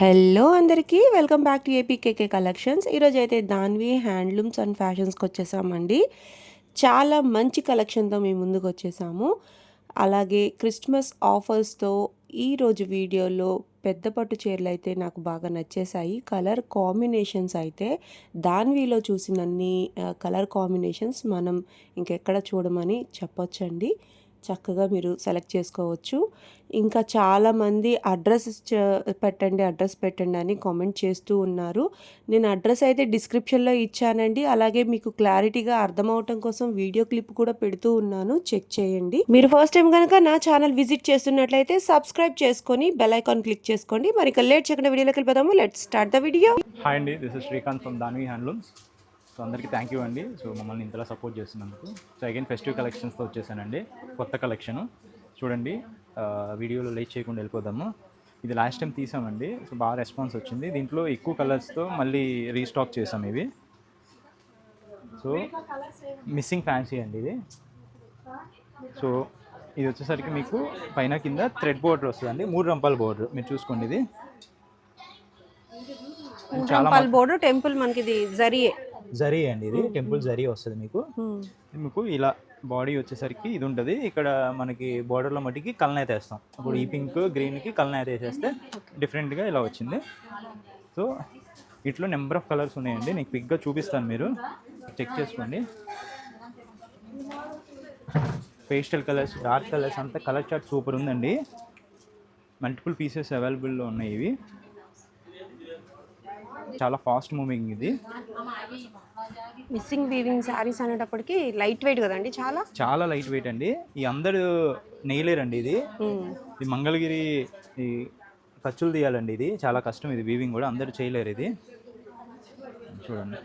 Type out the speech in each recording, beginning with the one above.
Hello అందరికీ welcome back to APKK collections. ఈరోజైతే Danvi handlooms and ఫ్యాషన్స్కి వచ్చేసామండి. చాలా మంచి కలెక్షన్తో మీ ముందుకు వచ్చేసాము. అలాగే క్రిస్మస్ ఆఫర్స్తో ఈరోజు వీడియోలో పెద్ద పట్టు చీరలు అయితే నాకు బాగా నచ్చేసాయి. కలర్ కాంబినేషన్స్ అయితే దాన్విలో చూసినన్ని కలర్ కాంబినేషన్స్ మనం ఇంకెక్కడ చూడమని చెప్పొచ్చండి. చక్కగా మీరు సెలెక్ట్ చేసుకోవచ్చు. ఇంకా చాలామంది అడ్రస్ పెట్టండి అని కామెంట్ చేస్తూ ఉన్నారు. నేను అడ్రస్ అయితే డిస్క్రిప్షన్లో ఇచ్చానండి. అలాగే మీకు క్లారిటీగా అర్థమవటం కోసం వీడియో క్లిప్ కూడా పెడుతూ ఉన్నాను, చెక్ చేయండి. మీరు ఫస్ట్ టైం కనుక నా ఛానల్ విజిట్ చేస్తున్నట్లయితే సబ్స్క్రైబ్ చేసుకొని బెల్ ఐకాన్ క్లిక్ చేసుకోండి. మరి ఇక లేట్ చేయకుండా వీడియోలోకి వెళ్ళిపోదాము. Let's start the video. Hi అండి, this is Srikanth from Danvi handlooms. So అందరికీ థ్యాంక్ యూ అండి. సో మమ్మల్ని ఇంతలా సపోర్ట్ చేస్తున్నందుకు. సో అగైన్ ఫెస్టివ్ కలెక్షన్స్తో వచ్చేసానండి. కొత్త కలెక్షను చూడండి. వీడియోలో లేట్ చేయకుండా వెళ్ళిపోదాము. ఇది లాస్ట్ టైం తీసామండి. సో బాగా రెస్పాన్స్ వచ్చింది. దీంట్లో ఎక్కువ కలర్స్తో మళ్ళీ రీస్టాక్ చేసాం ఇవి. సో మిస్సింగ్ ఫ్యాన్సీ అండి ఇది. సో ఇది వచ్చేసరికి మీకు పైన కింద థ్రెడ్ బోర్డర్ వస్తుందండి. 3 రంపాల బోర్డర్ మీరు చూసుకోండి. ఇది చాలా బోర్డర్ టెంపుల్ మనకి ఇది జరీ అండి. ఇది టెంపుల్ జరీ వస్తుంది మీకు ఇలా బాడీ వచ్చేసరికి ఇది ఉంటుంది. ఇక్కడ మనకి బార్డర్లో మట్టికి కలనైతే వేస్తాం. ఇప్పుడు ఈ పింక్ గ్రీన్కి కలనైతే వేసేస్తే డిఫరెంట్గా ఇలా వచ్చింది. సో ఇట్లా నెంబర్ ఆఫ్ కలర్స్ ఉన్నాయండి. నేను క్విక్గా చూపిస్తాను, మీరు చెక్ చేసుకోండి. పేస్టల్ కలర్స్, డార్క్ కలర్స్ అంతా కలర్ చార్ట్ సూపర్ ఉందండి. మల్టిపుల్ పీసెస్ అవైలబుల్లో ఉన్నాయి. ఇవి చాలా ఫాస్ట్ మూవింగ్. ఇది మిస్సింగ్ వీవింగ్ శారీస్ అనేటప్పటికి లైట్ వెయిట్ కదండి, చాలా లైట్ వెయిట్ అండి. ఈ అందరూ నెయ్యలేరండి. ఇది మంగళగిరి ఈ ఖర్చులు తీయాలండి. ఇది చాలా కష్టం. ఇది వీవింగ్ కూడా అందరూ చేయలేరు. ఇది చూడండి,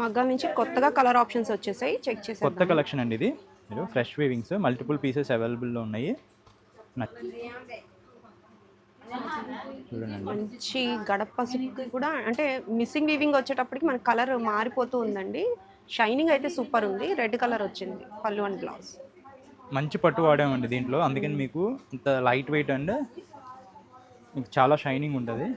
మగ్గం నుంచి కొత్తగా కలర్ ఆప్షన్స్ వచ్చేసాయి, చెక్ చేసి కొత్త కలెక్షన్ అండి. ఇది మీరు ఫ్రెష్ వీవింగ్స్ మల్టిపుల్ పీసెస్ అవైలబుల్లో ఉన్నాయి. చూడండి, మంచి గడపసుకి కూడా అంటే మిస్సింగ్ వీవింగ్ వచ్చేటప్పటికి మన కలర్ మారిపోతూ ఉందండి. షైనింగ్ అయితే సూపర్ ఉంది. రెడ్ కలర్ వచ్చింది పళ్ళు అండ్ బ్లౌజ్. మంచి పట్టు వాడామండి దీంట్లో, అందుకని మీకు ఇంత లైట్ వెయిట్ అండ్ మీకు చాలా షైనింగ్ ఉంటుంది.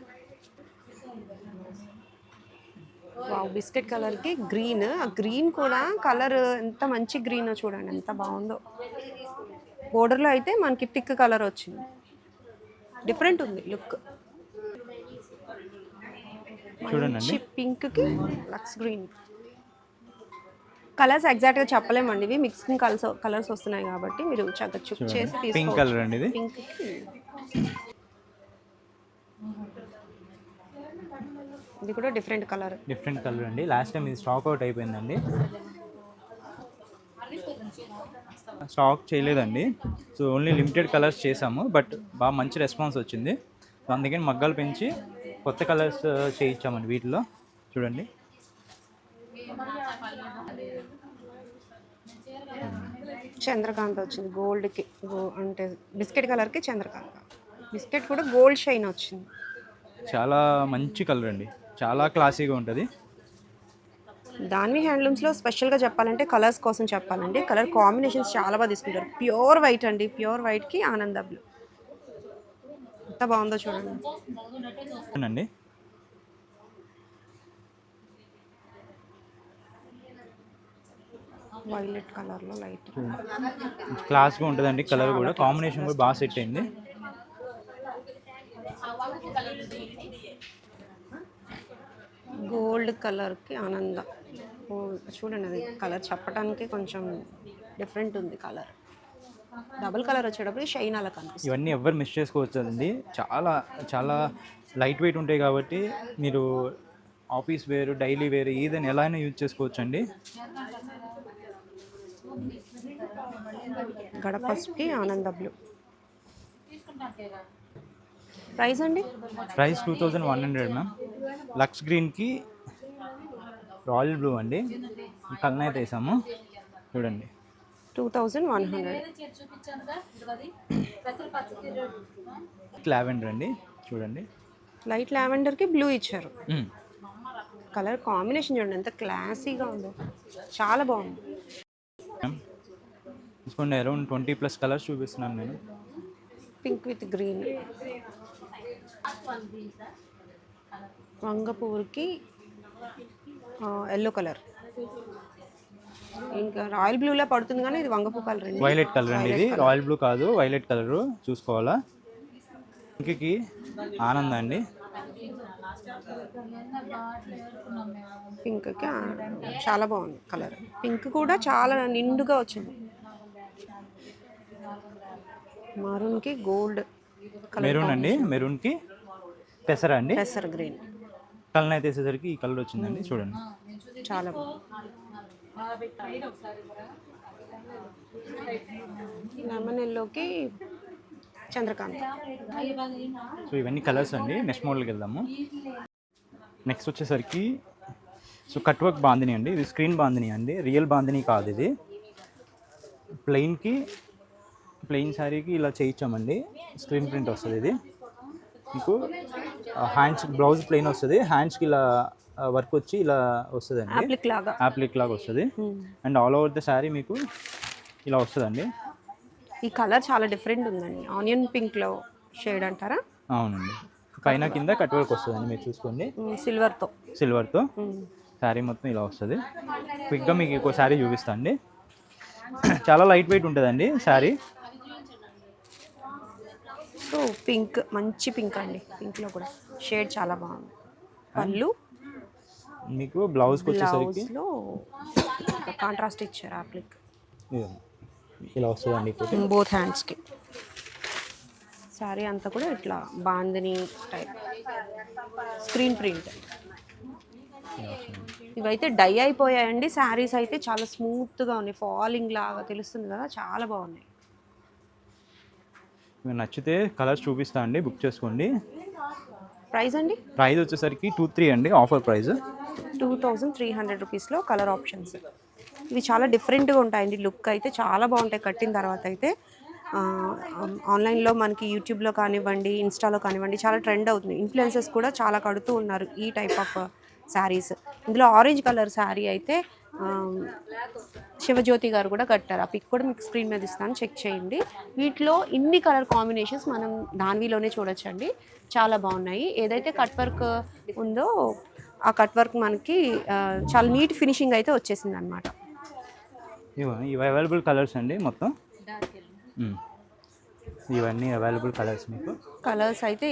బిస్కెట్ కలర్కి గ్రీన్, ఆ గ్రీన్ కూడా కలర్ ఎంత మంచి గ్రీన్ చూడండి, ఎంత బాగుందో. బోర్డర్లో అయితే మనకి థిక్ కలర్ వచ్చింది, డిఫరెంట్ ఉంది లుక్. చూడండి, పింక్ కి లక్స్ గ్రీన్ కలర్స్ ఎగ్జాక్ట్గా చెప్పలేమండి. ఇవి మిక్సింగ్ కలర్స్ వస్తున్నాయి కాబట్టి మీరు చక్కగా చెక్ చేసి తీసుకోవచ్చు. పింక్ కలర్ అండి ఇది. పింక్ ఇది కూడా డిఫరెంట్ కలర్ అండి. లాస్ట్ టైం ఇది స్టాక్ అవుట్ అయిపోయిందండి, స్టాక్ చేయలేదండి. సో ఓన్లీ లిమిటెడ్ కలర్స్ చేసాము, బట్ బాగా మంచి రెస్పాన్స్ వచ్చింది. సో అందుకని మగ్గాలు పెంచి కొత్త కలర్స్ చేయించామండి వీటిలో. చూడండి, చంద్రకాంత్ వచ్చింది గోల్డ్కి, అంటే బిస్కెట్ కలర్కి చంద్రకాంత్. బిస్కెట్ కూడా గోల్డ్ షైన్ వచ్చింది. చాలా మంచి కలర్ అండి, చాలా క్లాసీగా ఉంటుంది. దాన్వి హ్యాండ్లూమ్స్లో స్పెషల్గా చెప్పాలంటే కలర్స్ కోసం చెప్పాలండి. కలర్ కాంబినేషన్స్ చాలా బాగా తీసుకుంటారు. ప్యూర్ వైట్ అండి, ప్యూర్ వైట్కి ఆనంద బ్లూ. ఎంత బాగుందో చూడండి. వైలెట్ కలర్లో లైట్ క్లాస్గా ఉంటుందండి. కలర్ కూడా కాంబినేషన్ కూడా బాగా సెట్ అయింది. గోల్డ్ కలర్కి ఆనంద చూడండి, అది కలర్ చెప్పడానికి కొంచెం డిఫరెంట్ ఉంది. కలర్ డబుల్ కలర్ వచ్చేటప్పుడు షైన్ అలా కనిపిస్తుంది. ఇవన్నీ ఎవరు మిస్ చేసుకోవచ్చు అండి. చాలా లైట్ వెయిట్ ఉంటాయి కాబట్టి మీరు ఆఫీస్ వేర్, డైలీ వేర్ ఏదైనా ఎలా అయినా యూజ్ చేసుకోవచ్చు అండి. గడపస్కి ఆనంద బ్లూ ప్రైస్ అండి. Price 2100 ma'am. లక్స్ గ్రీన్కి రాయల్ బ్లూ అండి. కలనైతే వేసాము. చూడండి, 2100. లావెండర్ అండి. చూడండి, లైట్ లావెండర్కి బ్లూ ఇచ్చారు. కలర్ కాంబినేషన్ చూడండి ఎంత క్లాసీగా ఉందో, చాలా బాగుంది. తీసుకోండి, అరౌండ్ 20+ కలర్స్ చూపిస్తున్నాను నేను. Pink with green. వంగ పువ్వుకి ఎల్లో కలర్, ఇంకా రాయల్ బ్లూలా పడుతుంది కానీ ఇది వంగ పువ్వు కలర్ అండి. వైలెట్ కలర్ అండి ఇది, రాయల్ బ్లూ కాదు, వైలెట్ కలర్ చూసుకోవాలా. పింక్కి ఆనందం అండి. పింక్కి చాలా బాగుంది కలర్. పింక్ కూడా చాలా నిండుగా వచ్చింది. మరూన్కి గోల్డ్ కలర్, మెరూన్ అండి, మెరూన్కి పెసర అండి, పెసర్ గ్రీన్. కలర్ అయితే వేసేసరికి ఈ కలర్ వచ్చిందండి చూడండి. చాలా బాగుంది. లెమన్ ఎల్లోకి చంద్రకాంత్. సో ఇవన్నీ కలర్స్ అండి. నెక్స్ట్ మోడల్కి వెళ్దాము. నెక్స్ట్ వచ్చేసరికి సో కట్ వర్క్ బాందిని అండి. ఇది స్క్రీన్ బాందిని అండి, రియల్ బాందిని కాదు ఇది. ప్లెయిన్ శారీకి ఇలా చేయించామండి, స్క్రీన్ ప్రింట్ వస్తుంది. ఇది మీకు హ్యాండ్స్ బ్లౌజ్ ప్లెయిన్ వస్తుంది, హ్యాండ్స్కి ఇలా వర్క్ వచ్చి ఇలా వస్తుంది అండి, యాప్లిక్ లాగా వస్తుంది. And all over the sari మీకు ఇలా వస్తుందండి. ఈ కలర్ చాలా డిఫరెంట్ ఉందండి, ఆనియన్ పింక్లో షేడ్ అంటారా? అవునండి. పైన కింద కట్ వర్క్ వస్తుందండి, మీరు చూసుకోండి. సిల్వర్తో శారీ మొత్తం ఇలా వస్తుంది. క్విక్గా మీకు ఇంకో శారీ చూపిస్తా అండి. చాలా లైట్ వెయిట్ ఉంటుందండి శారీ. సో పింక్, మంచి పింక్ అండి, పింక్లో కూడా షేడ్ చాలా బాగుంది. పళ్ళు మీకు బ్లౌజ్కి వచ్చేసరికి కాంట్రాస్ట్ ఇచ్చారు, యాప్లిక్ ఇలా వస్తుందండి బోత్ హ్యాండ్స్కి. శారీ అంతా కూడా ఇట్లా బాందిని టైప్ స్క్రీన్ ప్రింట్. ఇవైతే డై అయిపోయాయండి, శారీస్ అయితే చాలా స్మూత్గా ఉన్నాయి, ఫాలింగ్ లాగా తెలుస్తుంది కదా, చాలా బాగున్నాయి. మీకు నచ్చితే కలర్స్ చూపిస్తా అండి, బుక్ చేసుకోండి. ప్రైస్ అండి? ప్రైస్ వచ్చేసరికి 23 అండి, ఆఫర్ ప్రైస్ 2300 రూపీస్లో కలర్ ఆప్షన్స్. ఇవి చాలా డిఫరెంట్గా ఉంటాయండి, లుక్ అయితే చాలా బాగుంటాయి కట్టిన తర్వాత. అయితే ఆన్లైన్లో మనకి యూట్యూబ్లో కానివ్వండి, ఇన్స్టాలో కానివ్వండి చాలా ట్రెండ్ అవుతుంది. ఇన్ఫ్లుయెన్సర్స్ కూడా చాలా కడుతూ ఉన్నారు ఈ టైప్ ఆఫ్ శారీస్. ఇందులో ఆరెంజ్ కలర్ శారీ అయితే శివజ్యోతి గారు కూడా కట్టారు. ఆ పిక్ కూడా మీకు స్క్రీన్ మీద ఇస్తాను, చెక్ చేయండి. వీటిలో ఇన్ని కలర్ కాంబినేషన్స్ మనం దాన్వీలోనే చూడొచ్చండి, చాలా బాగున్నాయి. ఏదైతే కట్ వర్క్ ఉందో ఆ కట్ వర్క్ మనకి చాలా నీట్ ఫినిషింగ్ అయితే వచ్చేసింది అనమాట. ఇవి అవైలబుల్ కలర్స్ అండి మొత్తం. ఇవన్నీ అవైలబుల్ కలర్స్. మీకు కలర్స్ అయితే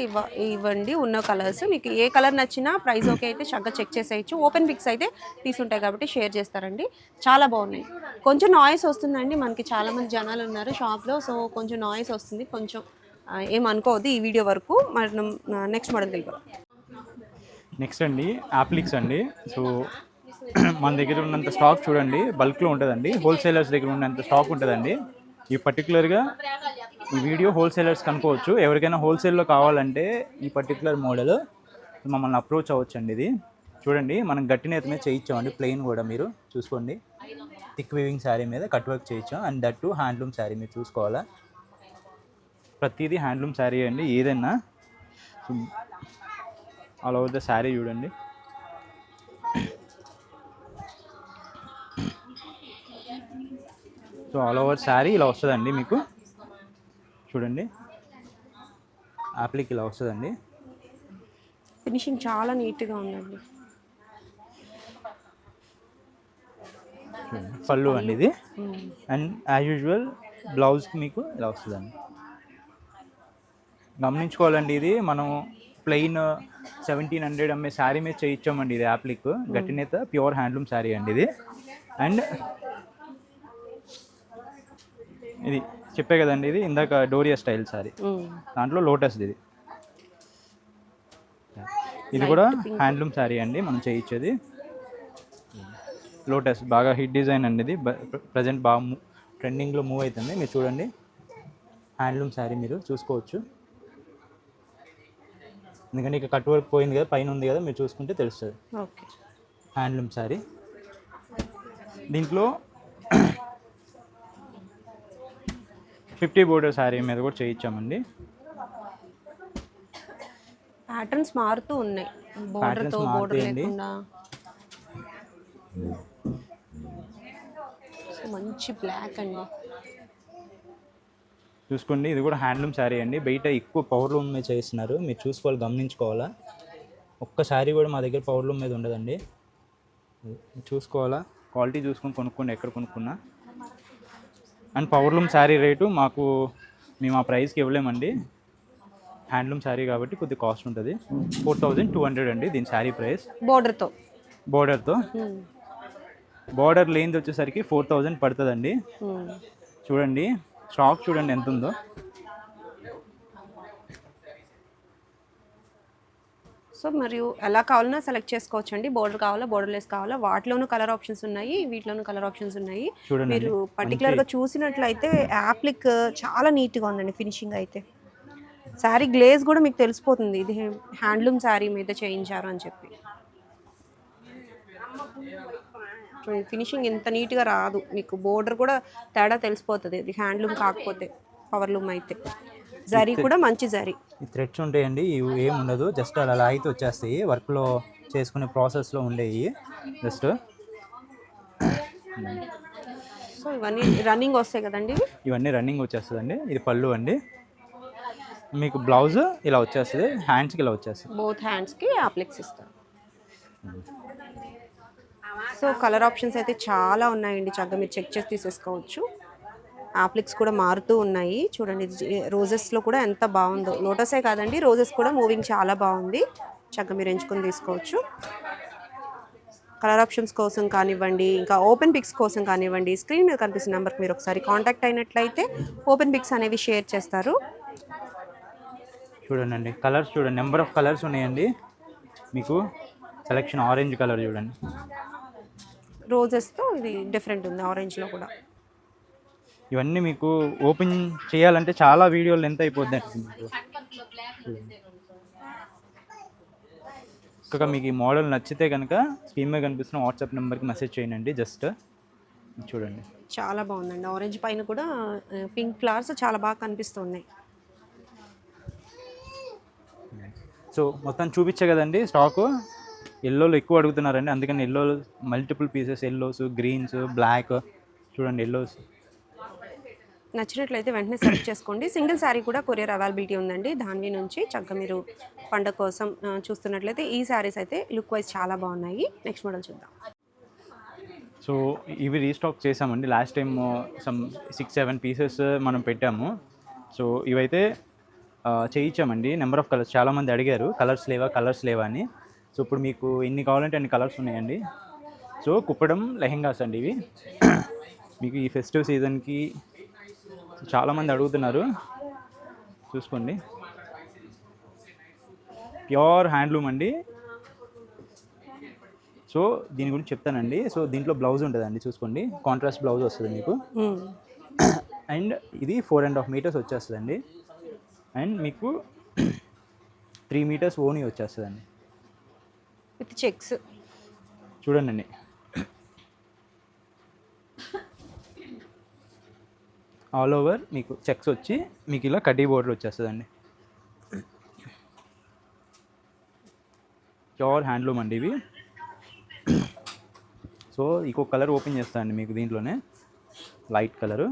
ఇవ్వండి, ఉన్న కలర్స్ మీకు ఏ కలర్ నచ్చినా ప్రైస్ ఓకే అయితే చక్కగా చెక్ చేసేయచ్చు. ఓపెన్ పిక్స్ అయితే తీసుంటాయి కాబట్టి షేర్ చేస్తారండి, చాలా బాగున్నాయి. కొంచెం నాయిస్ వస్తుందండి, మనకి చాలామంది జనాలు ఉన్నారు షాప్లో, సో కొంచెం నాయిస్ వస్తుంది, కొంచెం ఏమనుకోవద్దు ఈ వీడియో వరకు. మనం నెక్స్ట్ మోడల్కి వెళ్ళిపోతాం. నెక్స్ట్ అండి యాప్లిక్స్ అండి. సో మన దగ్గర ఉన్నంత స్టాక్ చూడండి బల్క్లో ఉంటుందండి, హోల్సేలర్స్ దగ్గర ఉన్నంత స్టాక్ ఉంటుందండి. ఈ పర్టికులర్గా ఈ వీడియో హోల్సేలర్స్ కనుకోవచ్చు. ఎవరికైనా హోల్సేల్లో కావాలంటే ఈ పర్టికులర్ మోడల్ మమ్మల్ని అప్రోచ్ అవ్వచ్చు అండి. ఇది చూడండి, మనం గట్టి నేత మీద చేయించామండి, ప్లెయిన్ కూడా మీరు చూసుకోండి. థిక్ వీవింగ్ శారీ మీద కట్ వర్క్ చేయించాం, and that to handloom sari మీరు చూసుకోవాలా. ప్రతిదీ హ్యాండ్లూమ్ శారీ అండి, ఏదైనా ఆల్ ఓవర్ ద శారీ చూడండి. సో ఆల్ ఓవర్ శారీ ఇలా వస్తుందండి మీకు, చూడండి యాప్లిక్ ఇలా వస్తుందండి. ఫినిషింగ్ చాలా నీట్గా ఉందండి. పళ్ళు అండి ఇది, అండ్ యాజ్ యూజువల్ బ్లౌజ్కి మీకు ఇలా వస్తుందండి. గమనించుకోవాలండి, ఇది మనం ప్లెయిన్ 1700 అమ్మే శారీ మీద చేయించామండి. ఇది యాప్లిక్ గట్టినేత ప్యూర్ హ్యాండ్లూమ్ శారీ అండి ఇది. అండ్ ఇది చెప్పే కదండి, ఇది ఇందాక డోరియా స్టైల్ శారీ, దాంట్లో లోటస్ ఇది కూడా హ్యాండ్లూమ్ శారీ అండి మనం చేయించేది. లోటస్ బాగా హిట్ డిజైన్ అండి, ఇది ప్రజెంట్ బాగా ట్రెండింగ్లో మూవ్ అవుతుంది. మీరు చూడండి, హ్యాండ్లూమ్ శారీ మీరు చూసుకోవచ్చు. ఎందుకంటే ఇక కట్ వర్క్ పోయింది కదా, పైన ఉంది కదా, మీరు చూసుకుంటే తెలుస్తుంది. Okay, handloom sari. దీంట్లో 50 బోర్డర్ శారీ మీద కూడా చేయించామండి. ప్యాటర్న్స్ మారుతూ ఉన్నాయి, బోర్డర్తో బోర్డర్ లేకుండా. మంచి బ్లాక్ అండి, చూసుకోండి, ఇది కూడా హ్యాండ్లూమ్ శారీ అండి. బయట ఎక్కువ పవర్ లూమ్ మీద చేస్తున్నారు, మీరు చూసుకోవాలి, గమనించుకోవాలా. ఒక్క శారీ కూడా మా దగ్గర పవర్ లూమ్ మీద ఉండదండి. చూసుకోవాలా, క్వాలిటీ చూసుకొని కొనుక్కోండి ఎక్కడ కొనుక్కున్నా. And power loom sari rate మేము ఆ ప్రైస్కి ఇవ్వలేమండి. హ్యాండ్లూమ్ శారీ కాబట్టి కొద్దిగా కాస్ట్ ఉంటుంది. 4200 అండి దీని శారీ ప్రైస్. బోర్డర్తో బోర్డర్ లేనిది వచ్చేసరికి 4000 పడుతుందండి. చూడండి స్టాక్ చూడండి ఎంత ఉందో. సో మరియు ఎలా కావాలన్నా సెలెక్ట్ చేసుకోవచ్చు అండి. బోర్డర్ కావాలా, బోర్డర్లెస్ కావాలా, వాటిలోనూ కలర్ ఆప్షన్స్ ఉన్నాయి, వీటిలోనూ కలర్ ఆప్షన్స్ ఉన్నాయి. చూడండి మీరు పర్టికులర్గా చూసినట్లయితే యాప్లిక్ చాలా నీట్గా ఉందండి ఫినిషింగ్ అయితే. శారీ గ్లేజ్ కూడా మీకు తెలిసిపోతుంది ఇది హ్యాండ్లూమ్ శారీ మీద చేయించారు అని చెప్పి. ఫినిషింగ్ ఇంత నీట్గా రాదు, మీకు బోర్డర్ కూడా తేడా తెలిసిపోతుంది ఇది హ్యాండ్లూమ్ కాకపోతే. పవర్లూమ్ అయితే జరీ కూడా మంచి జరీ. ఈ థ్రెడ్స్ ఉంటాయండి, ఇవి ఏమి ఉండదు, జస్ట్ అలా అయితే వచ్చేస్తాయి. వర్క్లో చేసుకునే ప్రాసెస్లో ఉండేవి జస్ట్. సో ఇవన్నీ రన్నింగ్ వస్తాయి కదండి, ఇవన్నీ రన్నింగ్ వచ్చేస్తుందండి. ఇది పళ్ళు అండి, మీకు బ్లౌజ్ ఇలా వచ్చేస్తుంది, హ్యాండ్స్కి ఇలా వచ్చేస్తుంది. బోత్ హ్యాండ్స్కి అప్లిక్స్ ఇస్తారు. సో కలర్ ఆప్షన్స్ అయితే చాలా ఉన్నాయండి, చక్కగా మీరు చెక్ చేసి తీసేసుకోవచ్చు. అప్లిక్స్ కూడా మారుతూ ఉన్నాయి చూడండి. రోజెస్లో కూడా ఎంత బాగుందో, లోటసే కాదండి రోజెస్ కూడా మూవింగ్ చాలా బాగుంది. చక్కగా మీరు ఎంచుకొని తీసుకోవచ్చు. కలర్ ఆప్షన్స్ కోసం కానివ్వండి, ఇంకా ఓపెన్ పిక్స్ కోసం కానివ్వండి, స్క్రీన్ మీద కనిపిస్తున్న నెంబర్కి మీరు ఒకసారి కాంటాక్ట్ అయినట్లయితే ఓపెన్ పిక్స్ అనేవి షేర్ చేస్తారు. చూడండి కలర్స్ చూడండి, నెంబర్ ఆఫ్ కలర్స్ ఉన్నాయండి మీకు. సెలెక్షన్ ఆరెంజ్ కలర్ చూడండి, రోజెస్తో ఇది డిఫరెంట్ ఉంది, ఆరెంజ్లో కూడా. ఇవన్నీ మీకు ఓపెన్ చేయాలంటే చాలా వీడియోలు ఎంత అయిపోద్ది మీకు. ఇంకా మీకు ఈ మోడల్ నచ్చితే కనుక స్క్రీన్ మీద కనిపిస్తున్న వాట్సాప్ నెంబర్కి మెసేజ్ చేయండి. జస్ట్ చూడండి చాలా బాగుందండి. ఆరెంజ్ పైన కూడా పింక్ ఫ్లవర్స్ చాలా బాగా కనిపిస్తున్నాయి. సో మొత్తం చూపించే కదండి స్టాకు. ఎల్లోలు ఎక్కువ అడుగుతున్నారండి, అందుకని yellow multiple pieces, yellows, greens, black. చూడండి ఎల్లోస్ నచ్చినట్లయితే వెంటనే సెలెక్ట్ చేసుకోండి. సింగిల్ శారీ కూడా కొరియర్ అవైలబిలిటీ ఉందండి దాని నుంచి. చక్కగా మీరు పండగ కోసం చూస్తున్నట్లయితే ఈ శారీస్ అయితే లుక్ వైజ్ చాలా బాగున్నాయి. నెక్స్ట్ మోడల్ చూద్దాం. సో ఇవి రీస్టాక్ చేసామండి. లాస్ట్ టైం 6-7 పీసెస్ మనం పెట్టాము. సో ఇవైతే చేయించామండి. నెంబర్ ఆఫ్ కలర్స్ చాలామంది అడిగారు, కలర్స్ లేవా అని. సో ఇప్పుడు మీకు ఎన్ని కావాలంటే అన్ని కలర్స్ ఉన్నాయండి. సో కుప్పడం లెహెంగాస్ అండి ఇవి. మీకు ఈ ఫెస్టివ్ సీజన్కి చాలామంది అడుగుతున్నారు, చూసుకోండి. ప్యూర్ హ్యాండ్లూమ్ అండి. సో దీని గురించి చెప్తానండి. సో దీంట్లో బ్లౌజ్ ఉంటుందండి, చూసుకోండి, కాంట్రాస్ట్ బ్లౌజ్ వస్తుంది మీకు. అండ్ ఇది 4.5 meters వచ్చేస్తుందండి. అండ్ మీకు 3 meters ఓనీ వచ్చేస్తుందండి విత్ చెక్స్. చూడండి ఆల్ ఓవర్ మీకు చెక్స్ వచ్చి మీకు ఇలా కడ్డీ బోర్డర్ వచ్చేస్తుందండి. ప్యూర్ హ్యాండ్లూమ్ అండి ఇవి. సో ఇంకొక కలర్ ఓపెన్ చేస్తానండి మీకు దీంట్లోనే, లైట్ కలరు.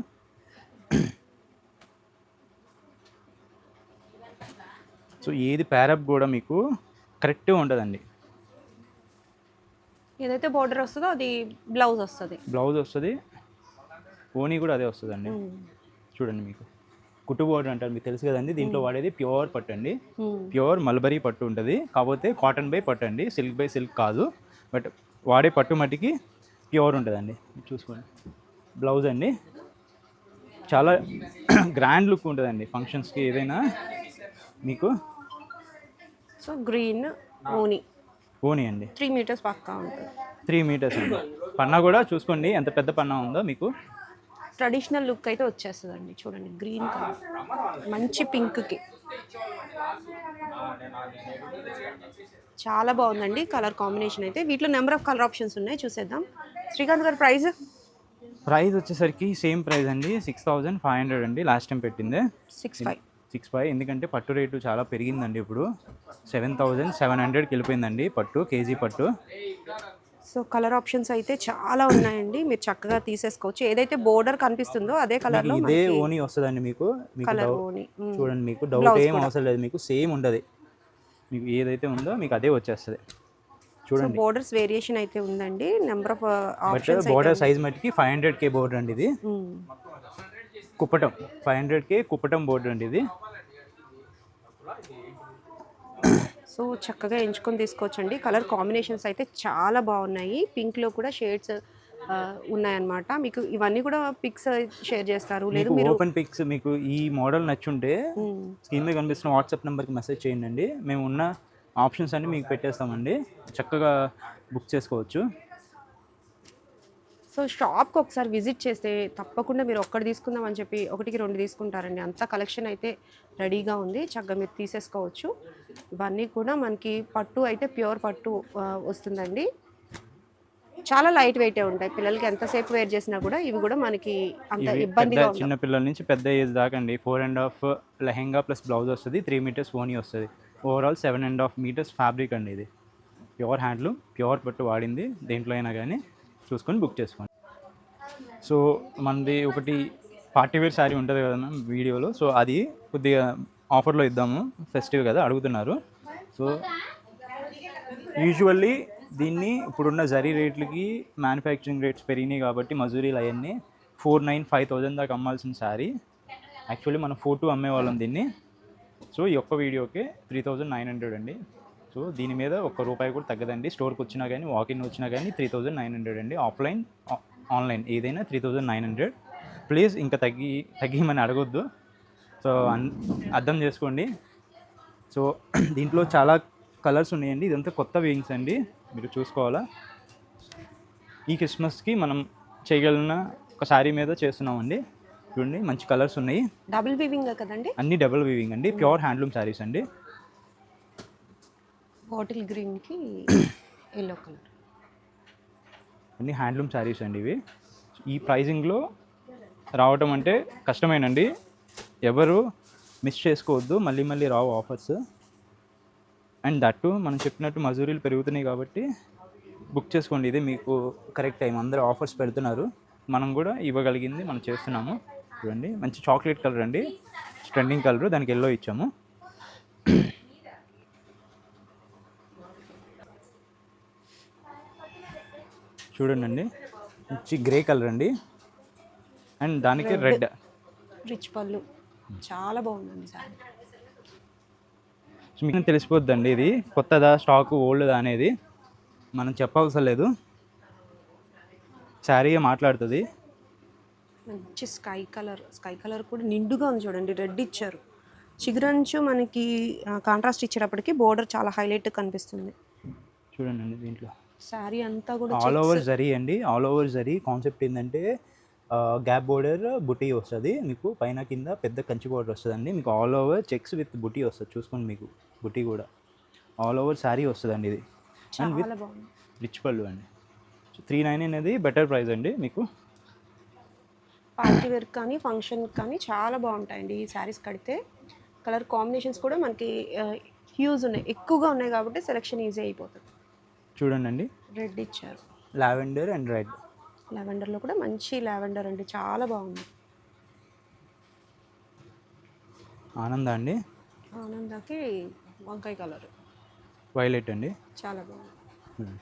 సో ఏది ప్యారప్ కూడా మీకు కరెక్ట్గా ఉంటుందండి. ఏదైతే బోర్డర్ వస్తుందో అది బ్లౌజ్ వస్తుంది, ఓనీ కూడా అదే వస్తుందండి. చూడండి మీకు కుట్టు బోర్డర్ అంటారు, మీకు తెలుసు కదండి. దీంట్లో వాడేది ప్యూర్ పట్టు అండి, ప్యూర్ మల్బరీ పట్టు ఉంటుంది. కాకపోతే కాటన్ బై పట్టు అండి, సిల్క్ బై సిల్క్ కాదు. బట్ వాడే పట్టు మట్టికి ప్యూర్ ఉంటుందండి. చూసుకోండి బ్లౌజ్ అండి, చాలా గ్రాండ్ లుక్ ఉంటుందండి ఫంక్షన్స్కి ఏదైనా మీకు. సో గ్రీన్ ఓనీ అండి, 3 meters పక్కా ఉంటుంది. 3 meters అండి. పన్నా కూడా చూసుకోండి ఎంత పెద్ద పన్నా ఉందో మీకు. ట్రెడిషనల్ లుక్ అయితే వచ్చేస్తుందండి. చూడండి గ్రీన్ కలర్ మంచి పింక్కి చాలా బాగుందండి కలర్ కాంబినేషన్ అయితే. వీటిలో నెంబర్ ఆఫ్ కలర్ ఆప్షన్స్ ఉన్నాయి, చూసేద్దాం. శ్రీకాంత్ గారు ప్రైస్ వచ్చేసరికి సేమ్ ప్రైస్ అండి, 6500 అండి. లాస్ట్ టైం పెట్టింది 6.5. ఎందుకంటే పట్టు రేటు చాలా పెరిగిందండి. ఇప్పుడు 7700కి వెళ్ళిపోయిందండి పట్టు, కేజీ పట్టు. సో కలర్ ఆప్షన్స్ అయితే చాలా ఉన్నాయండి, మీరు చక్కగా తీసేసుకోవచ్చు. ఏదైతే బోర్డర్ కనిపిస్తుందో అదే మీకు కలర్లో ఇదే మనకి ఓనీ వస్తుందండి. మీకు మీకు కలర్ డౌట్ ఓని. చూడండి, మీకు డౌట్ బ్లౌజ్ ఏం కూడా. అవసరం లేదు. మీకు సేమ్ ఉండదు, మీకు ఏదైతే ఉందో మీకు అదే వచ్చేస్తుంది. సో చూడండి, బోర్డర్స్ వేరియేషన్ అయితే ఉందండి, నెంబర్ ఆఫ్ బట్ ఆప్షన్స్ అయితే బోర్డర్ ఉంది. సైజ్ మట్టికి 500K బోర్డర్ అండి ఇది. కుప్పటం 500K కుప్పటం బోర్డర్ అండి ఇది. సో చక్కగా ఎంచుకొని తీసుకోవచ్చండి. కలర్ కాంబినేషన్స్ అయితే చాలా బాగున్నాయి. పింక్లో కూడా షేడ్స్ ఉన్నాయన్నమాట. మీకు ఇవన్నీ కూడా పిక్స్ షేర్ చేస్తారు, లేదు మీకు మీరు ఓపెన్ పిక్స్, మీకు ఈ మోడల్ నచ్చుంటే స్క్రీన్ మీద కనిపిస్తున్న వాట్సాప్ నెంబర్కి మెసేజ్ చేయండి. మేము ఉన్న ఆప్షన్స్ అన్ని మీకు పెట్టేస్తామండి, చక్కగా బుక్ చేసుకోవచ్చు. సో షాప్కి ఒకసారి విజిట్ చేస్తే తప్పకుండా మీరు ఒక్కటి తీసుకుందాం అని చెప్పి 1-2 తీసుకుంటారండి. అంత కలెక్షన్ అయితే రెడీగా ఉంది, చక్కగా మీరు తీసేసుకోవచ్చు. ఇవన్నీ కూడా మనకి పట్టు అయితే ప్యూర్ పట్టు వస్తుందండి. చాలా లైట్ వెయిటే ఉంటాయి, పిల్లలకి ఎంతసేపు వేర్ చేసినా కూడా ఇవి కూడా మనకి అంత ఇవి పెద్ద ఇబ్బందిగా చిన్న ఉండవు. పిల్లల నుంచి పెద్ద ఏజ్ దాకా అండి. 4.5 లెహెంగా ప్లస్ బ్లౌజ్ వస్తుంది, 3 మీటర్స్ ఓనీ వస్తుంది. ఓవరాల్ 7.5 మీటర్స్ ఫ్యాబ్రిక్ అండి. ఇది ప్యూర్ హ్యాండ్లూమ్, ప్యూర్ పట్టు వాడింది. దేంట్లో అయినా కానీ చూసుకొని బుక్ చేసుకోండి. సో మనది ఒకటి పార్టీ వేర్ శారీ ఉంటుంది కదా మ్యామ్ వీడియోలో, సో అది కొద్దిగా ఆఫర్లో ఇద్దాము, ఫెస్టివ్ కదా అడుగుతున్నారు. సో యూజువల్లీ దీన్ని ఇప్పుడున్న జరీ రేట్లకి మ్యానుఫ్యాక్చరింగ్ రేట్స్ పెరిగినాయి కాబట్టి మజూరీలు అవన్నీ 4,900-5,000 దాకా అమ్మాల్సిన శారీ యాక్చువల్లీ మనం 4,200 అమ్మేవాళ్ళం దీన్ని. సో ఈ ఒక్క వీడియోకే 3,900 అండి. సో దీని మీద ఒక్క రూపాయి కూడా తగ్గదండి. స్టోర్కి వచ్చినా కానీ వాకిన్ వచ్చినా కానీ 3,900 అండి. ఆఫ్లైన్ ఆన్లైన్ ఏదైనా 3,900. ప్లీజ్ ఇంకా తగ్గిమని అడగొద్దు. సో అర్థం చేసుకోండి. సో దీంట్లో చాలా కలర్స్ ఉన్నాయండి. ఇదంతా కొత్త వీవింగ్స్ అండి, మీరు చూసుకోవాలా. ఈ క్రిస్మస్కి మనం చేయగలిగిన ఒక శారీ మీద చేస్తున్నామండి. చూడండి, మంచి కలర్స్ ఉన్నాయి. డబుల్ వీవింగ్ కదండి, అన్ని డబుల్ వీవింగ్ అండి, ప్యూర్ హ్యాండ్లూమ్ శారీస్ అండి. బాటిల్ గ్రీన్కి ఎల్లో కలర్, అన్ని హ్యాండ్లూమ్ శారీస్ అండి ఇవి. ఈ ప్రైజింగ్లో రావటం అంటే కష్టమేనండి, ఎవరు మిస్ చేసుకోవద్దు. మళ్ళీ మళ్ళీ రావు ఆఫర్స్. అండ్ దట్టు మనం చెప్పినట్టు మజూరీలు పెరుగుతున్నాయి కాబట్టి బుక్ చేసుకోండి. ఇది మీకు కరెక్ట్ టైం, అందరూ ఆఫర్స్ పెడుతున్నారు, మనం కూడా ఇవ్వగలిగింది మనం చేస్తున్నాము. చూడండి, మంచి చాక్లెట్ కలర్ అండి, ట్రెండింగ్ కలర్, దానికి ఎల్లో ఇచ్చాము. చూడండి అండి, మంచి గ్రే కలర్ అండి, అండ్ దానికి రెడ్ రిచ్ పళ్ళు, చాలా బాగుందండి సారీ. సో మీకు తెలిసిపోద్దండి ఇది కొత్తదా స్టాకు ఓల్డ్దా అనేది మనం చెప్పవసరం లేదు, శారీ మాట్లాడుతుంది. మంచి స్కై కలర్ కూడా నిండుగా ఉంది చూడండి, రెడ్ ఇచ్చారు. చిగురంచు మనకి కాంట్రాస్ట్ ఇచ్చేటప్పటికి బోర్డర్ చాలా హైలైట్ కనిపిస్తుంది. చూడండి అండి, దీంట్లో శారీ అంతా కూడా ఆల్ ఓవర్ జరీ అండి. ఆల్ ఓవర్ జరీ కాన్సెప్ట్ ఏంటంటే గ్యాప్ బోర్డర్ బుటీ వస్తుంది మీకు, పైన కింద పెద్ద కంచి బోర్డర్ వస్తుందండి. మీకు ఆల్ ఓవర్ చెక్స్ విత్ బుటీ వస్తుంది, చూసుకోండి. మీకు బుటీ కూడా ఆల్ ఓవర్ శారీ వస్తుందండి ఇది, అండ్ విత్ రిచ్ పళ్ళు అండి. 390 అనేది బెటర్ ప్రైస్ అండి. మీకు పార్టీ వేర్ కానీ ఫంక్షన్ కానీ చాలా బాగుంటాయండి ఈ శారీస్ కడితే. కలర్ కాంబినేషన్స్ కూడా మనకి హ్యూజ్ ఉన్నాయి, ఎక్కువగా ఉన్నాయి కాబట్టి సెలెక్షన్ ఈజీ అయిపోతుంది. చూడండి అండి, రెడ్ ఇచ్చారు, లావెండర్ అండ్ రెడ్. లావెండర్లో కూడా మంచి లావెండర్ అండి, చాలా బాగుంది. ఆనంద అండి, ఆనందకి వంకాయ కలర్, వైలెట్ అండి, చాలా బాగుంది.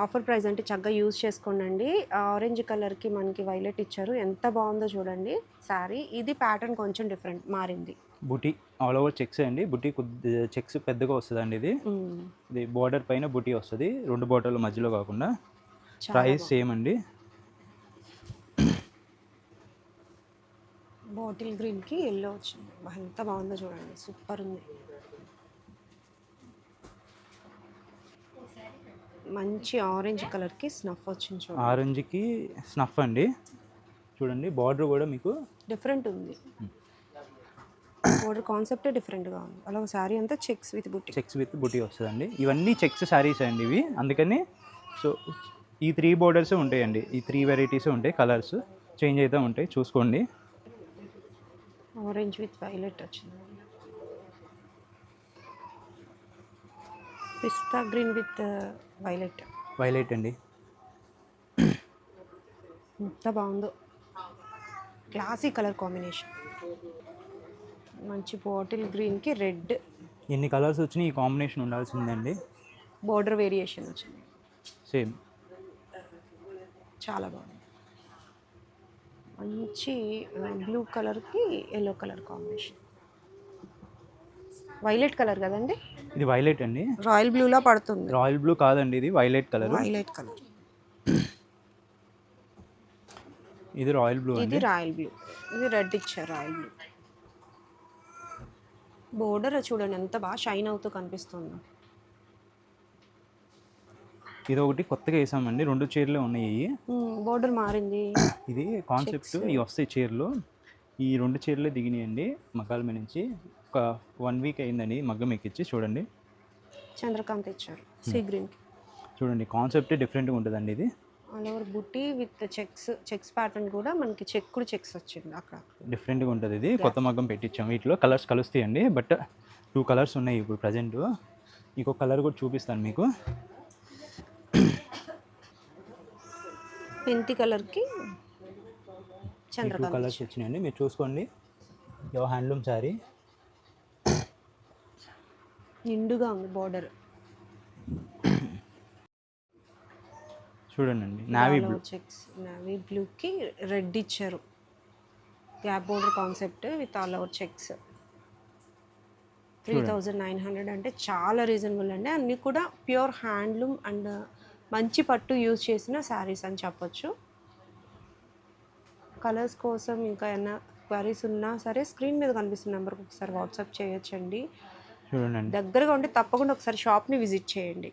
ఆఫర్ ప్రైస్ అంటే చక్కగా యూజ్ చేసుకోండి. ఆరెంజ్ కలర్కి మనకి వైలెట్ ఇచ్చారు, ఎంత బాగుందో చూడండి శారీ. ఇది ప్యాటర్న్ కొంచెం డిఫరెంట్ మారింది. బుటీ ఆల్ ఓవర్ చెక్స్ అండి, బుటీ చెక్స్ పెద్దగా వస్తుందండి. ఇది బోర్డర్ పైన బుటీ వస్తుంది, 2 బోర్డర్ల మధ్యలో కాకుండా. ప్రైస్ సేమ్ అండి. బాటిల్ గ్రీన్కి ఎల్లో వచ్చింది, ఎంత బాగుందో చూడండి, సూపర్ ఉంది. మంచి ఆరెంజ్ కలర్కి స్నఫ్ వచ్చింది చూడండి. ఆరెంజ్కి స్నఫ్ అండి. చూడండి, బార్డర్ కూడా మీకు డిఫరెంట్ ఉంది, బార్డర్ కాన్సెప్టే డిఫరెంట్గా ఉంది. అలాగే శారీ అంతా చెక్స్ విత్ బుటీ వస్తుందండి. ఇవన్నీ చెక్స్ శారీస్ అండి ఇవి, అందుకని సో ఈ 3 బోర్డర్స్ ఉంటాయండి, ఈ 3 వెరైటీస్ ఉంటాయి, కలర్స్ చేంజ్ అవుతూ ఉంటాయి, చూసుకోండి. ఆరెంజ్ విత్ వైలెట్ వచ్చింది. పిస్తా గ్రీన్ విత్ వైలెట్. వైలెట్ అండి. ఎంత బాగుందో, క్లాసీ కలర్ కాంబినేషన్. మంచి బాటిల్ గ్రీన్కి రెడ్ ఎన్ని కలర్స్ వచ్చినా ఈ కాంబినేషన్ ఉండాల్సిందండి. బోర్డర్ వేరియేషన్ వచ్చింది, సేమ్. చాలా బాగుంది. మంచి బ్లూ కలర్కి yellow colour combination. Violet colour కదండి, ఇది వైలెట్ అండి. రాయల్ బ్లూలా పడుతుంది. రాయల్ బ్లూ కాదండి, ఇది వైలెట్ కలర్. Violet colour. ఇది రాయల్ బ్లూ ఇది అండి. రాయల్ బ్లూ, ఇది రెడ్ ఇచ్చారు. రాయల్ బ్లూ బోర్డర్ చూడండి ఎంత బాగా షైన్ అవుతూ కనిపిస్తుంది. ఇది ఒకటి కొత్తగా వేసామండి, 2 చీరలే ఉన్నాయి. బోర్డర్ మారింది. ఇది కాన్సెప్ట్, ఇవి వస్తాయి చీరలు. ఈ 2 చీరలే దిగినాయండి మగ్గాల మీద నుంచి. ఒక 1 వీక్ అయిందండి మగ్గం ఎక్కించి. చూడండి చంద్రకాంత్ ఇచ్చారు సీ గ్రీన్కి. చూడండి కాన్సెప్ట్ డిఫరెంట్గా ఉంటుందండి. ఇది ఆల్ ఓవర్ బుట్టి విత్ చెక్స్ ప్యాటర్న్ కూడా మనకి చెక్కుడు చెక్స్ వచ్చింది అక్కడ. డిఫరెంట్గా ఉంటుంది. ఇది కొత్త మగ్గం పెట్టించాం. వీటిలో కలర్స్ కలుస్తాయండి, బట్ 2 కలర్స్ ఉన్నాయి ఇప్పుడు ప్రజెంట్. ఇంకొక కలర్ కూడా చూపిస్తాను మీకు. మెంతి కలర్కి 2 చంద్రకాంత్. కలర్స్ వచ్చినాయండి, మీరు చూసుకోండి. యో హ్యాండ్లూమ్ శారీ. నిండుగా ఉంది బోర్డర్. చూడండి నావీ బ్లూ. చెక్స్ నావీ బ్లూకి రెడ్ ఇచ్చారు. Gap border concept with all over checks. 3900 అంటే చాలా రీజనబుల్ అండి. అన్నీ కూడా ప్యూర్ హ్యాండ్లూమ్ అండ్ మంచి పట్టు యూజ్ చేసిన శారీస్ అని చెప్పొచ్చు. కలర్స్ కోసం ఇంకా ఏమైనా క్వరీస్ ఉన్నా సరే స్క్రీన్ మీద కనిపిస్తున్న నెంబర్కి ఒకసారి వాట్సాప్ చేయొచ్చండి. చూడండి దగ్గరగా ఉంటే తప్పకుండా ఒకసారి షాప్ని విజిట్ చేయండి.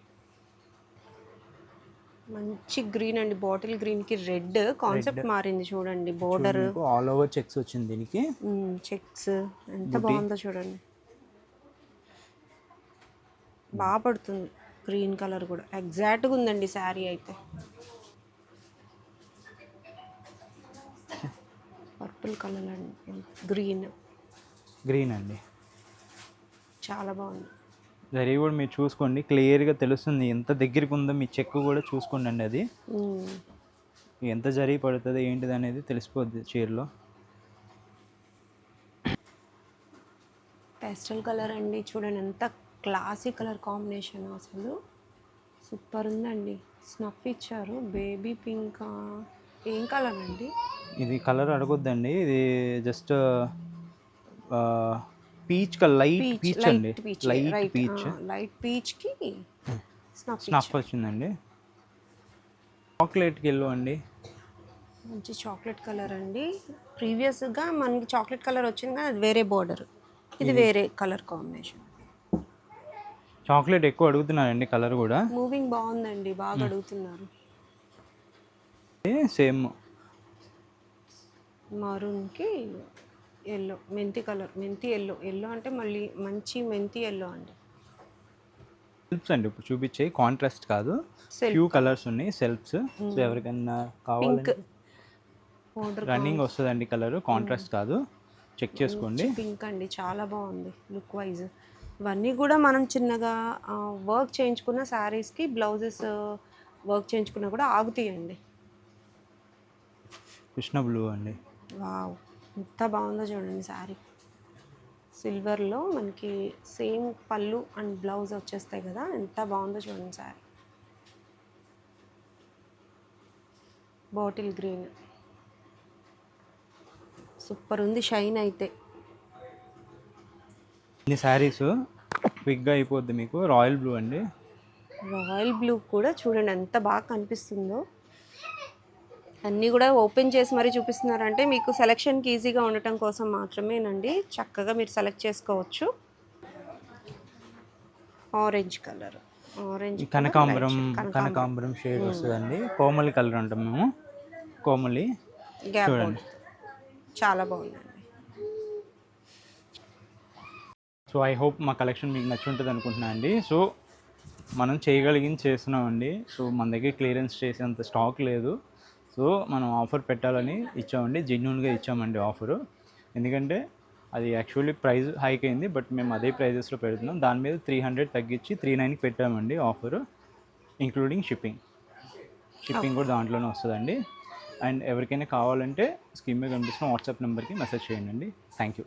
మంచి గ్రీన్ అండి, బాటిల్ గ్రీన్కి రెడ్ కాన్సెప్ట్ మారింది చూడండి. బోర్డర్ ఆల్ ఓవర్ చెక్స్ వచ్చింది దీనికి. చెక్స్ ఎంత బాగుందో చూడండి. బాగా పడుతుంది గ్రీన్ కలర్ కూడా, ఎగ్జాక్ట్గా ఉందండి శారీ అయితే. పర్పుల్ కలర్ అండి, గ్రీన్ అండి. చాలా బాగుంది. జరీ కూడా మీరు చూసుకోండి, క్లియర్గా తెలుస్తుంది ఎంత దగ్గరికి ఉందో. మీ చెక్ కూడా చూసుకోండి అండి, అది ఎంత జరీ పడుతుంది ఏంటిది అనేది తెలిసిపోద్ది చీరలో. పేస్టల్ కలర్ అండి, చూడండి ఎంత క్లాసిక్ కలర్ కాంబినేషన్, అసలు సూపర్ ఉందండి. స్నఫ్ ఇచ్చారు, బేబీ పింక్. ఏం కలర్ అండి ఇది? కలర్ అడగొద్దండి, ఇది just peach colour, light peach అండి. లైట్ పీచ్కి స్నఫ్ వచ్చిందండి. చాక్లెట్కి ఎల్లో అండి, మంచి చాక్లెట్ కలర్ అండి. ప్రీవియస్గా మనకి చాక్లెట్ కలర్ వచ్చింది కానీ అది వేరే బోర్డర్, ఇది వేరే కలర్ కాంబినేషన్. చాక్లెట్ ఎక్కువ అడుగుతున్నారండి, కలర్ కూడా మూవింగ్ బాగుందండి, బాగా అడుగుతున్నారు. సేమ్ మరూన్కి ఎల్లో, మెంతి కలర్, మెంతి ఎల్లో అంటే మళ్ళీ మంచి మెంతి ఎల్లో అండి. సెల్ఫ్స్ అండి ఇప్పుడు చూపించే, కాంట్రాస్ట్ కాదు, ఫ్యూ కలర్స్ ఉన్నాయి సెల్ఫ్స్. సో ఎవరికైనా కావాలంటే రన్నింగ్ వస్తుందండి కలర్, కాంట్రాస్ట్ కాదు, చెక్ చేసుకోండి. పింక్ అండి, చాలా బాగుంది లుక్ వైజ్. ఇవన్నీ కూడా మనం చిన్నగా వర్క్ చేయించుకున్న శారీస్కి బ్లౌజెస్ వర్క్ చేయించుకున్నా కూడా ఆగుతాయండి. కృష్ణ బ్లూ అండి. వావ్, ఎంత బాగుందో చూడండి శారీ. సిల్వర్లో మనకి సేమ్ పళ్ళు అండ్ బ్లౌజ్ వచ్చేస్తాయి కదా, ఎంత బాగుందో చూడండి శారీ. బాటిల్ గ్రీన్ సూపర్ ఉంది, షైన్ అయితే. ఈ శారీస్ క్విక్గా అయిపోద్ది మీకు. రాయల్ బ్లూ అండి, రాయల్ బ్లూ కూడా చూడండి ఎంత బాగా కనిపిస్తుందో. అన్నీ కూడా ఓపెన్ చేసి మరీ చూపిస్తున్నారంటే మీకు సెలెక్షన్కి ఈజీగా ఉండటం కోసం మాత్రమేనండి. చక్కగా మీరు సెలెక్ట్ చేసుకోవచ్చు. ఆరెంజ్ కలర్, ఆరెంజ్ కనకాంబరం షేడ్ వస్తుందండి. కోమలి కలర్ అంటాం మేము, కోమలి. చూడండి చాలా బాగుందండి. సో ఐ హోప్ మా కలెక్షన్ మీకు నచ్చుంటుంది అనుకుంటున్నాను అండి. సో మనం చేయగలిగింది చేస్తున్నామండి. సో మన దగ్గర క్లియరెన్స్ చేసేంత స్టాక్ లేదు. సో మనం ఆఫర్ పెట్టాలని ఇచ్చామండి, జెన్యూన్గా ఇచ్చామండి ఆఫరు. ఎందుకంటే అది యాక్చువల్లీ ప్రైస్ హైక్ అయింది, బట్ మేము అదే ప్రైజెస్లో పెడుతున్నాం. దాని మీద 300 తగ్గించి 390కి పెట్టామండి ఆఫరు, ఇంక్లూడింగ్ షిప్పింగ్ కూడా దాంట్లోనే వస్తుందండి. అండ్ ఎవరికైనా కావాలంటే స్క్రీన్ మీద కనిపిస్తున్న వాట్సాప్ నెంబర్కి మెసేజ్ చేయండి. Thank you.